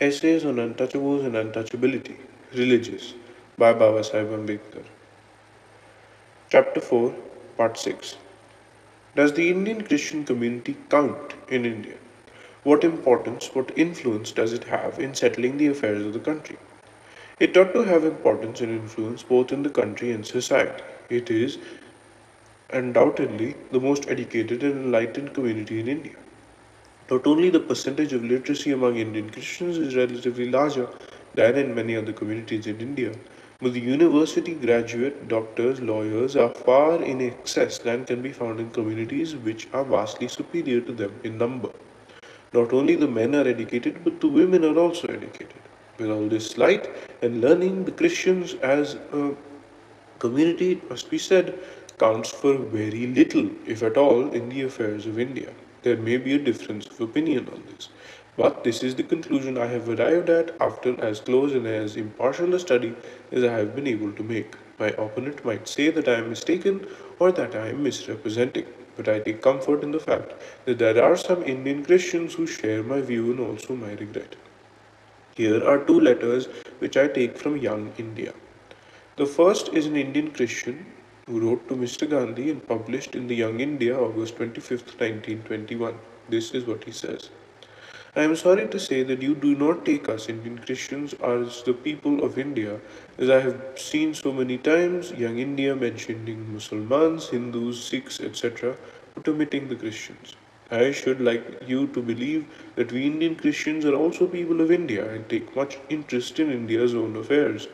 Essays on Untouchables and Untouchability, Religious, by Babasaheb Ambedkar. Chapter 4, Part 6. Does the Indian Christian community count in India? What importance, what influence does it have in settling the affairs of the country? It ought to have importance and influence both in the country and society. It is undoubtedly the most educated and enlightened community in India. Not only the percentage of literacy among Indian Christians is relatively larger than in many other communities in India, but the university graduate, doctors, lawyers are far in excess than can be found in communities which are vastly superior to them in number. Not only the men are educated, but the women are also educated. With all this light and learning, the Christians as a community, it must be said, counts for very little, if at all, in the affairs of India. There may be a difference of opinion on this, but this is the conclusion I have arrived at after as close and as impartial a study as I have been able to make. My opponent might say that I am mistaken or that I am misrepresenting, but I take comfort in the fact that there are some Indian Christians who share my view and also my regret. Here are two letters which I take from Young India. The first is an Indian Christian who wrote to Mr. Gandhi and published in the Young India August 25th, 1921. This is what he says. I am sorry to say that you do not take us Indian Christians as the people of India, as I have seen so many times Young India mentioning Muslims, Hindus, Sikhs, etc., but omitting the Christians. I should like you to believe that we Indian Christians are also people of India and take much interest in India's own affairs.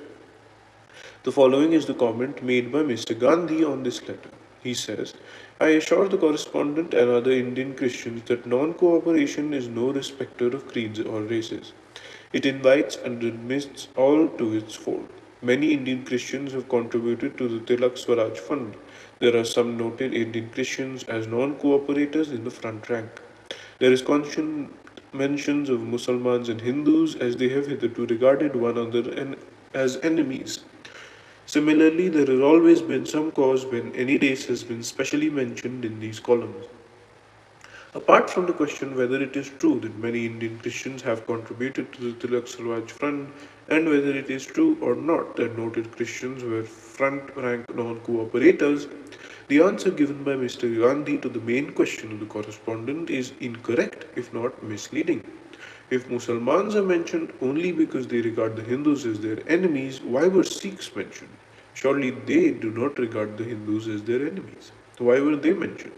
The following is the comment made by Mr. Gandhi on this letter. He says, I assure the correspondent and other Indian Christians that non cooperation is no respecter of creeds or races. It invites and admits all to its fold. Many Indian Christians have contributed to the Tilak Swaraj Fund. There are some noted Indian Christians as non cooperators in the front rank. There is constant mentions of Muslims and Hindus as they have hitherto regarded one another as enemies. Similarly, there has always been some cause when any race has been specially mentioned in these columns. Apart from the question whether it is true that many Indian Christians have contributed to the Tilak Salwaj Front and whether it is true or not that noted Christians were front rank non cooperators, the answer given by Mr. Gandhi to the main question of the correspondent is incorrect, if not misleading. If Muslims are mentioned only because they regard the Hindus as their enemies, why were Sikhs mentioned? Surely they do not regard the Hindus as their enemies. Why were they mentioned?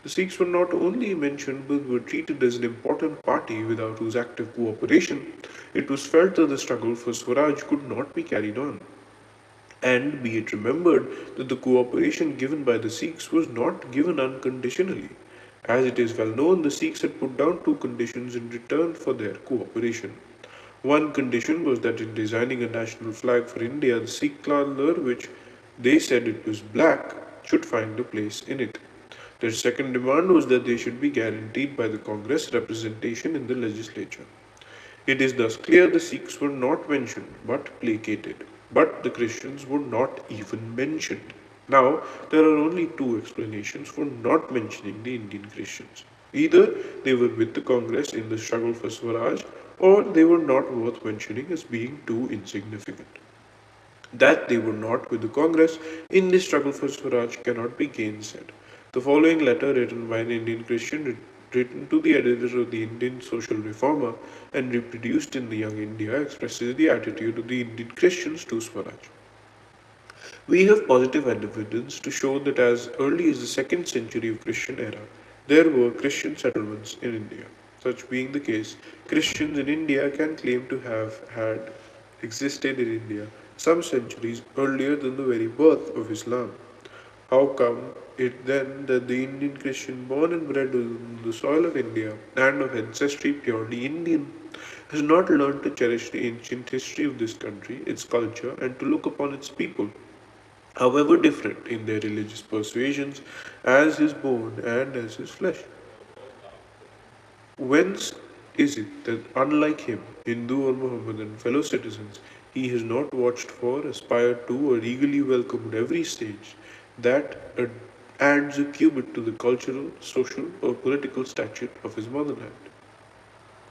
The Sikhs were not only mentioned but were treated as an important party without whose active cooperation it was felt that the struggle for Swaraj could not be carried on. And be it remembered that the cooperation given by the Sikhs was not given unconditionally. As it is well known, the Sikhs had put down two conditions in return for their cooperation. One condition was that in designing a national flag for India, the Sikh color, which they said it was black, should find a place in it. Their second demand was that they should be guaranteed by the Congress representation in the legislature. It is thus clear the Sikhs were not mentioned but placated, but the Christians were not even mentioned. Now, there are only two explanations for not mentioning the Indian Christians. Either they were with the Congress in the struggle for Swaraj, or they were not worth mentioning as being too insignificant. That they were not with the Congress in the struggle for Swaraj cannot be gainsaid. The following letter, written by an Indian Christian, written to the editor of the Indian Social Reformer and reproduced in the Young India, expresses the attitude of the Indian Christians to Swaraj. We have positive evidence to show that as early as the second century of Christian era, there were Christian settlements in India. Such being the case, Christians in India can claim to have had existed in India some centuries earlier than the very birth of Islam. How come it then that the Indian Christian born and bred on the soil of India and of ancestry purely Indian has not learned to cherish the ancient history of this country, its culture, and to look upon its people, however different in their religious persuasions, as his bone and as his flesh? Whence is it that, unlike him, Hindu or Mohammedan fellow citizens, he has not watched for, aspired to, or eagerly welcomed every stage that adds a cubit to the cultural, social, or political stature of his motherland?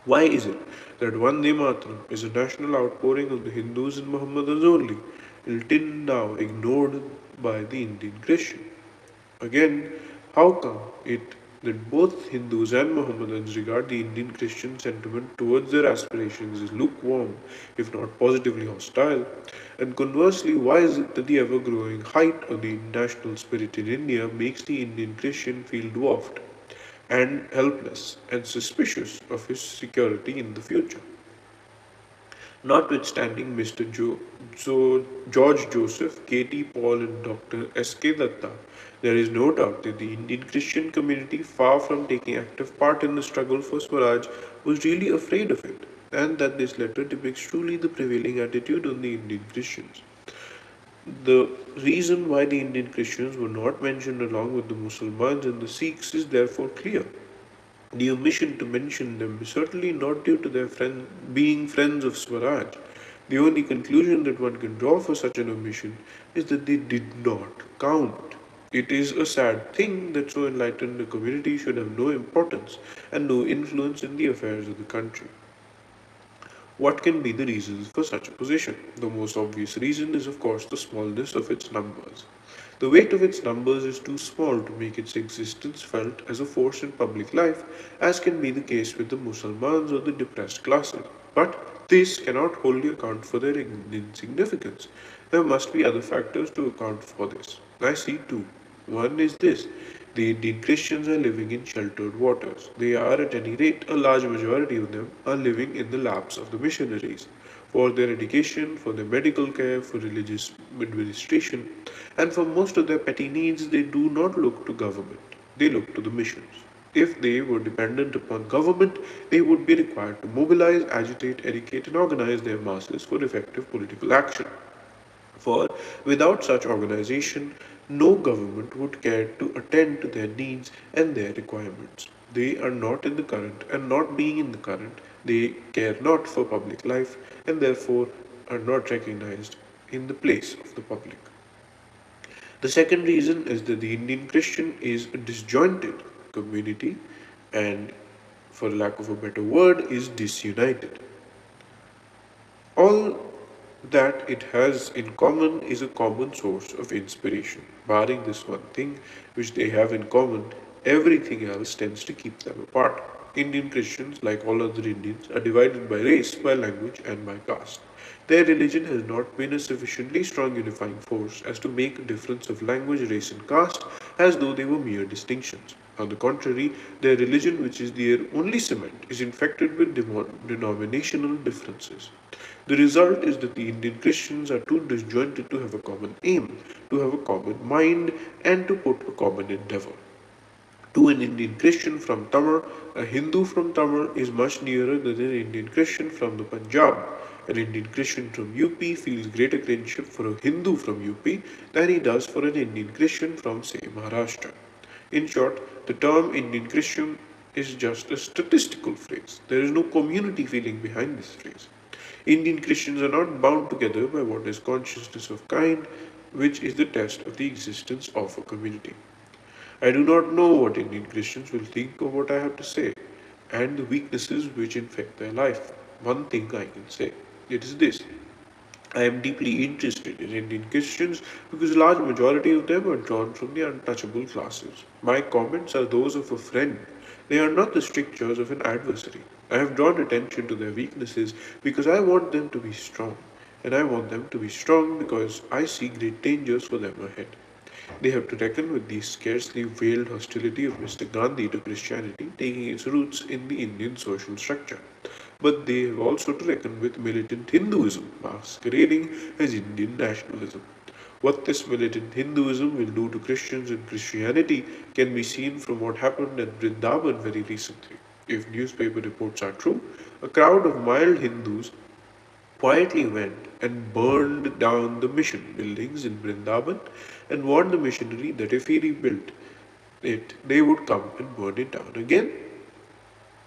Why is it that Vande Mataram is a national outpouring of the Hindus and Mohammedans only, until now ignored by the Indian Christian? Again, how come it that both Hindus and Mohammedans regard the Indian Christian sentiment towards their aspirations as lukewarm, if not positively hostile? And conversely, why is it that the ever growing height of the national spirit in India makes the Indian Christian feel dwarfed and helpless and suspicious of his security in the future? Notwithstanding George Joseph, K.T. Paul, and Dr. S.K. Datta, there is no doubt that the Indian Christian community, far from taking active part in the struggle for Swaraj, was really afraid of it, and that this letter depicts truly the prevailing attitude of the Indian Christians. The reason why the Indian Christians were not mentioned along with the Muslims and the Sikhs is therefore clear. The omission to mention them is certainly not due to their being friends of Swaraj. The only conclusion that one can draw for such an omission is that they did not count. It is a sad thing that so enlightened a community should have no importance and no influence in the affairs of the country. What can be the reasons for such a position? The most obvious reason is, of course, the smallness of its numbers. The weight of its numbers is too small to make its existence felt as a force in public life, as can be the case with the Muslims or the depressed classes. But this cannot wholly account for their insignificance. There must be other factors to account for this. I see two. One is this: the Indian Christians are living in sheltered waters. They are, at any rate, a large majority of them are living in the laps of the missionaries for their education, for their medical care, for religious administration, and for most of their petty needs. They do not look to government, they look to the missions. If they were dependent upon government, they would be required to mobilize, agitate, educate, and organize their masses for effective political action. For without such organization, no government would care to attend to their needs and their requirements. They are not in the current, and not being in the current, they care not for public life and therefore are not recognized in the place of the public. The second reason is that the Indian Christian is a disjointed community and, for lack of a better word, is disunited. All that it has in common is a common source of inspiration. Barring this one thing which they have in common, everything else tends to keep them apart. Indian Christians, like all other Indians, are divided by race, by language, and by caste. Their religion has not been a sufficiently strong unifying force as to make a difference of language, race, and caste as though they were mere distinctions. On the contrary, their religion, which is their only cement, is infected with denominational differences. The result is that the Indian Christians are too disjointed to have a common aim, to have a common mind, and to put a common endeavor. To an Indian Christian from Tamil, a Hindu from Tamil is much nearer than an Indian Christian from the Punjab. An Indian Christian from UP feels greater kinship for a Hindu from UP than he does for an Indian Christian from, say, Maharashtra. In short, the term Indian Christian is just a statistical phrase. There is no community feeling behind this phrase. Indian Christians are not bound together by what is consciousness of kind, which is the test of the existence of a community. I do not know what Indian Christians will think of what I have to say and the weaknesses which infect their life. One thing I can say, it is this: I am deeply interested in Indian Christians because a large majority of them are drawn from the untouchable classes. My comments are those of a friend. They are not the strictures of an adversary. I have drawn attention to their weaknesses because I want them to be strong. And I want them to be strong because I see great dangers for them ahead. They have to reckon with the scarcely veiled hostility of Mr. Gandhi to Christianity, taking its roots in the Indian social structure. But they have also to reckon with militant Hinduism, masquerading as Indian nationalism. What this militant Hinduism will do to Christians and Christianity can be seen from what happened at Vrindavan very recently. If newspaper reports are true, a crowd of mild Hindus quietly went and burned down the mission buildings in Vrindavan and warned the missionary that if he rebuilt it, they would come and burn it down again.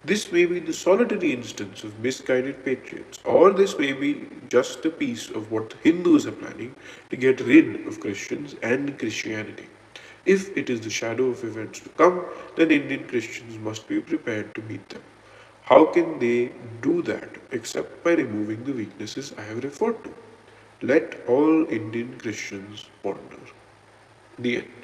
This may be the solitary instance of misguided patriots, or this may be just a piece of what the Hindus are planning to get rid of Christians and Christianity. If it is the shadow of events to come, then Indian Christians must be prepared to meet them. How can they do that except by removing the weaknesses I have referred to? Let all Indian Christians ponder. The end.